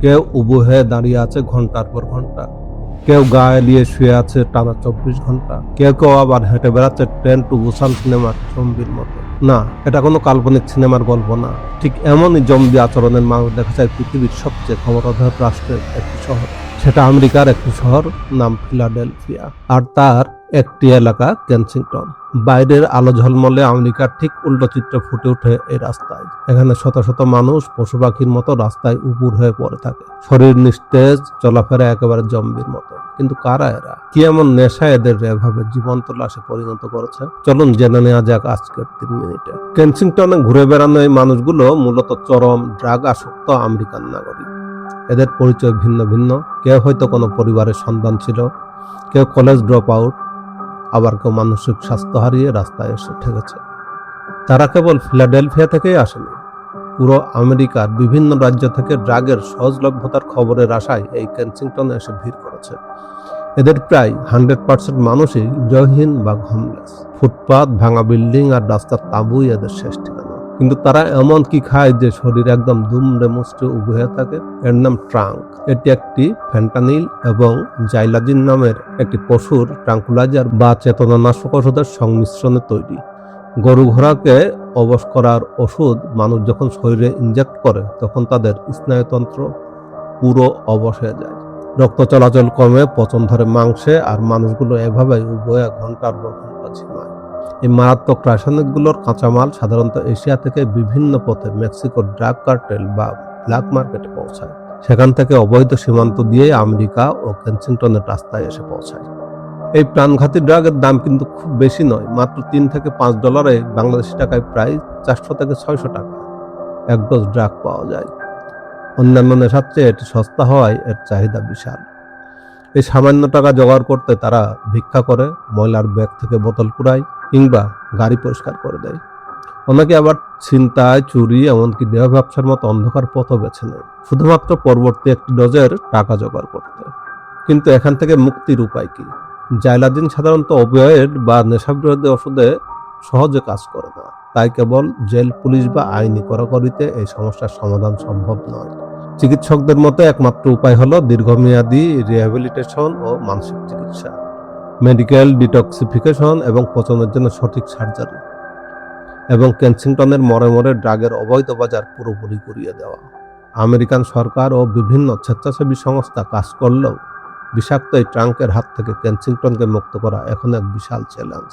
কেউ উবু হয়ে দাঁড়িয়ে আছে ঘন্টার পর ঘন্টা, কেউ গায়ে নিয়ে শুয়ে আছে টানা 24 ঘন্টা, কেউ কেউ আবার হেঁটে বেড়াচ্ছে ট্রেন টু বুসান সিনেমার জম্বির মতো। না, এটা কোনো কাল্পনিক সিনেমার গল্প না। ঠিক এমনই জম্বি আচরণের মানুষ দেখা যায় পৃথিবীর সবচেয়ে ক্ষমতাধর রাষ্ট্রের একটি শহর। সেটা আমেরিকার একটি শহর, নাম ফিলাডেলফিয়া, আর তার একটি এলাকা কেনসিংটন। বাইরের আলো ঝলমলে আমেরিকার ঠিক উল্টো চিত্র ফুটে ওঠে এই রাস্তায়। এখানে শত শত মানুষ পশু পাখির মতো রাস্তায় উপুর হয়ে পড়ে থাকে, শরীর নিস্তেজ, চলাফেরা একেবারে জম্বির মতো। কিন্তু কারা এরা? কি এমন নেশা এদের এভাবে জীবন্ত লাশে পরিণত করেছে? চলুন জেনে নেওয়া যাক আজকের 3 মিনিটে। কেনসিংটনে ঘুরে বেড়ানো এই মানুষগুলো মূলত চরম ড্রাগ আসক্ত আমেরিকান নাগরিক। এদের পরিচয় ভিন্ন ভিন্ন। কেউ হয়তো কোনো পরিবারের সন্তান ছিল, কেউ কলেজ ড্রপ আউট, আবার কেউ মানসিক স্বাস্থ্য হারিয়ে রাস্তায় এসে ঠেকেছে। তারা কেবল ফিলাডেলফিয়া থেকেই আসেনি, পুরো আমেরিকার বিভিন্ন রাজ্য থেকে ড্রাগের সহজলভ্যতার খবরের আশায় এই কেনসিংটনে এসে ভিড় করেছে। এদের প্রায় 100% মানুষই গৃহহীন বা হোমলেস। ফুটপাত, ভাঙা বিল্ডিং আর রাস্তার তাঁবুই এদের শেষ ঠিকানা। কিন্তু তারা এমন কি খায় যে শরীর একদম দুমড়ে মুচড়ে উবু হয়ে থাকে? এর নাম ট্রাঙ্ক। এটি একটি ফেন্টানিল এবং জাইলাজিন নামের একটি পশুর ট্রাঙ্কুলাইজার বা চেতনানাশক ওষুধের সংমিশ্রণে তৈরি। গরু ঘোড়াকে অবশ করার ওষুধ মানুষ যখন শরীরে ইনজেক্ট করে তখন তাদের স্নায়ুতন্ত্র পুরো অবশ হয়ে যায়, রক্ত চলাচল কমে, পচন ধরে মাংসে, আর মানুষগুলো এভাবেই উভয়ে ঘন্টার পর ঘন্টা ঝিমায়। এই মারাত্মক রাসায়নিকগুলোর কাঁচামাল সাধারণত এশিয়া থেকে বিভিন্ন পথে মেক্সিকোর ড্রাগ কার্টেল বা ব্ল্যাক মার্কেটে পৌঁছায়। সেখান থেকে অবৈধ সীমান্ত দিয়ে আমেরিকা ও কেনসিংটনের রাস্তায় এসে পৌঁছায়। এই প্রাণঘাতী ড্রাগের দাম কিন্তু খুব বেশি নয়, মাত্র $3 থেকে $5 বাংলাদেশি টাকায় প্রায় 400 থেকে 600 টাকা এক ডোজ ড্রাগ পাওয়া যায়। অন্যান্য নেশার চেয়ে এটি সস্তা হওয়ায় এর চাহিদা বিশাল। এই সামান্য টাকা জোগাড় করতে তারা ভিক্ষা করে, ময়লার ব্যাগ থেকে বোতল কুড়ায়, কিংবা গাড়ি পরিষ্কার করে দেয়। অনেকে আবার ছিনতাই, চুরি, এমনকি দেহ ব্যবসার মতো অন্ধকার পথও বেছে নেয়, শুধুমাত্র পরবর্তী একটি ডোজের টাকা জোগাড় করতে। কিন্তু এখান থেকে মুক্তির উপায় কি? জাইলাজিন সাধারণত অপিওয়েড বা নেশাবিরোধী ওষুধে সহজে কাজ করে না, তাই কেবল জেল, পুলিশ বা আইনি কড়াকড়িতে এই সমস্যার সমাধান সম্ভব নয়। চিকিৎসকদের মতে একমাত্র উপায় হলো দীর্ঘমেয়াদী রিহ্যাবিলিটেশন ও মানসিক চিকিৎসা, মেডিকেল ডিটক্সিফিকেশন এবং পচনের জন্য সঠিক সার্জারি, এবং কেনসিংটনের মরে মরে ড্রাগের অবৈধ বাজার পুরোপুরি গুঁড়িয়ে দেওয়া। আমেরিকান সরকার ও বিভিন্ন স্বেচ্ছাসেবী সংস্থা কাজ করলেও বিষাক্ত এই ট্রাঙ্কের হাত থেকে কেনসিংটনকে মুক্ত করা এখন এক বিশাল চ্যালেঞ্জ।